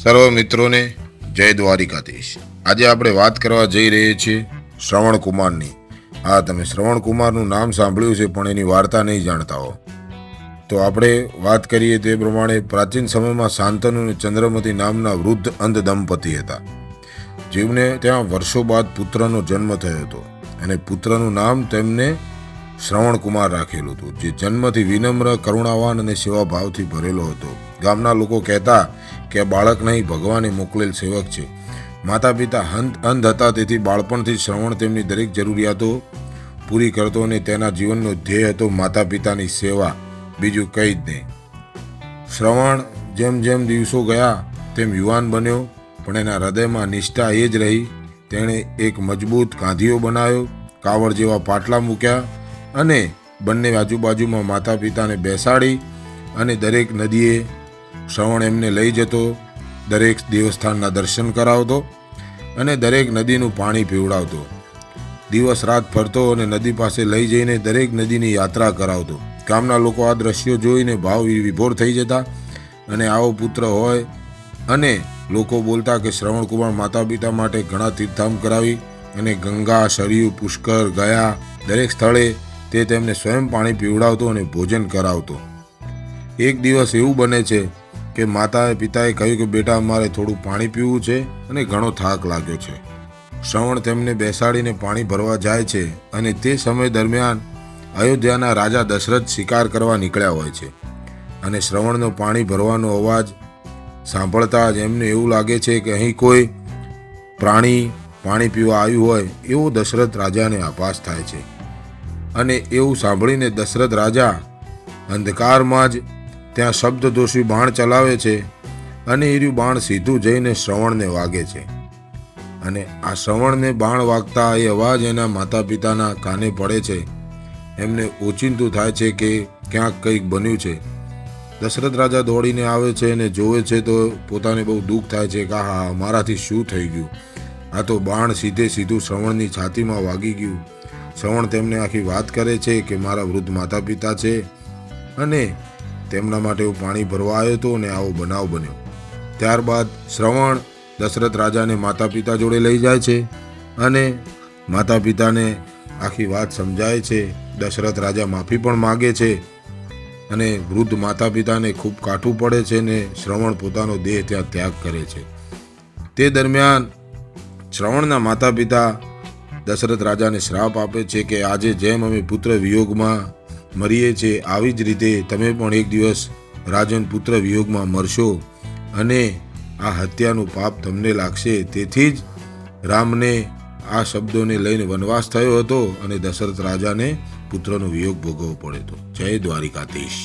સર્વ મિત્રોને જય દ્વારિકાધીશ। આજે આપણે વાત કરવા જઈ રહ્યા છીએ શ્રવણ કુમારની। હા, તમે શ્રવણ કુમારનું નામ સાંભળ્યું છે પણ એની વાર્તા નહીં જાણતા હો તો આપણે વાત કરીએ તે પ્રમાણે પ્રાચીન સમયમાં શાંતનુ અને ચંદ્રમતી નામના વૃદ્ધ અંધ દંપતી હતા, જેમને ત્યાં વર્ષો બાદ પુત્રનો જન્મ થયો હતો અને પુત્રનું નામ તેમને શ્રવણ કુમાર રાખેલું હતું, જે જન્મથી વિનમ્ર, કરુણાવાન અને સેવાભાવથી ભરેલો હતો। ગામના લોકો કહેતા કે બાળક નહીં, ભગવાને મોકલેલ સેવક છે। માતા પિતા અંધ હતા, તેથી બાળપણથી શ્રવણ તેમની દરેક જરૂરિયાતો પૂરી કરતો અને તેના જીવનનો ધ્યેય હતો માતા પિતાની સેવા, બીજું કંઈ જ નહીં। શ્રવણ જેમ જેમ દિવસો ગયા તેમ યુવાન બન્યો, પણ એના હૃદયમાં નિષ્ઠા એ જ રહી। તેણે એક મજબૂત કાંધિયો બનાવ્યો, કાવડ જેવા પાટલા મૂક્યા અને બંને આજુબાજુમાં માતા પિતાને બેસાડી અને દરેક નદીએ શ્રવણ એમને લઈ જતો, દરેક દેવસ્થાનના દર્શન કરાવતો અને દરેક નદીનું પાણી પીવડાવતો। દિવસ રાત ફરતો અને નદી પાસે લઈ જઈને દરેક નદીની યાત્રા કરાવતો। ગામના લોકો આ દ્રશ્યો જોઈને ભાવ વિભોર થઈ જતા અને આવો પુત્ર હોય, અને લોકો બોલતા કે શ્રવણ કુમાર માતા પિતા માટે ઘણા તીર્થધામ કરાવી અને ગંગા, સરયુ, પુષ્કર ગયા દરેક સ્થળે તે તેમને સ્વયં પાણી પીવડાવતો અને ભોજન કરાવતો। એક દિવસ એવું બને છે કે માતાએ પિતાએ કહ્યું કે બેટા, અમારે થોડું પાણી પીવું છે અને ઘણો થાક લાગ્યો છે। શ્રવણ તેમને બેસાડીને પાણી ભરવા જાય છે અને તે સમય દરમિયાન અયોધ્યાના રાજા દશરથ શિકાર કરવા નીકળ્યા હોય છે અને શ્રવણનો પાણી ભરવાનો અવાજ સાંભળતા જ એમને એવું લાગે છે કે અહીં કોઈ પ્રાણી પાણી પીવા આવ્યું હોય એવો દશરથ રાજાને આભાસ થાય છે। અને એવું સાંભળીને દશરથ રાજા અંધકારમાં જ ત્યાં શબ્દદોષી બાણ ચલાવે છે અને એ બાણ સીધું જઈને શ્રવણને વાગે છે અને આ શ્રવણને બાણ વાગતા એ અવાજ એના માતા પિતાના કાને પડે છે। એમને ઓચિંતું થાય છે કે ક્યાંક કંઈક બન્યું છે। દશરથ રાજા દોડીને આવે છે અને જોવે છે તો પોતાને બહુ દુઃખ થાય છે કે હા, મારાથી શું થઈ ગયું, આ તો બાણ સીધું શ્રવણની છાતીમાં વાગી ગયું। શ્રવણ તેમને આખી વાત કરે છે કે મારા વૃદ્ધ માતા પિતા છે અને તેમના માટે હું પાણી ભરવા આવ્યો હતો અને આવો બનાવ બન્યો। ત્યારબાદ શ્રવણ દશરથ રાજાને માતા પિતા જોડે લઈ જાય છે અને માતા પિતાને આખી વાત સમજાય છે। દશરથ રાજા માફી પણ માગે છે અને વૃદ્ધ માતા પિતાને ખૂબ કાઠું પડે છે અને શ્રવણ પોતાનો દેહ ત્યાં ત્યાગ કરે છે। તે દરમિયાન શ્રવણના માતા પિતા દશરથ રાજાને શ્રાપ આપે છે કે આજે જેમ અમે પુત્ર વિયોગમાં મરીએ છીએ, આવી જ રીતે તમે પણ એક દિવસ રાજન પુત્ર વિયોગમાં મરશો અને આ હત્યાનું પાપ તમને લાગશે। તેથી જ રામને આ શબ્દોને લઈને વનવાસ થયો હતો અને દશરથ રાજાને પુત્રનો વિયોગ ભોગવવો પડ્યો હતો। જય દ્વારિકાધીશ।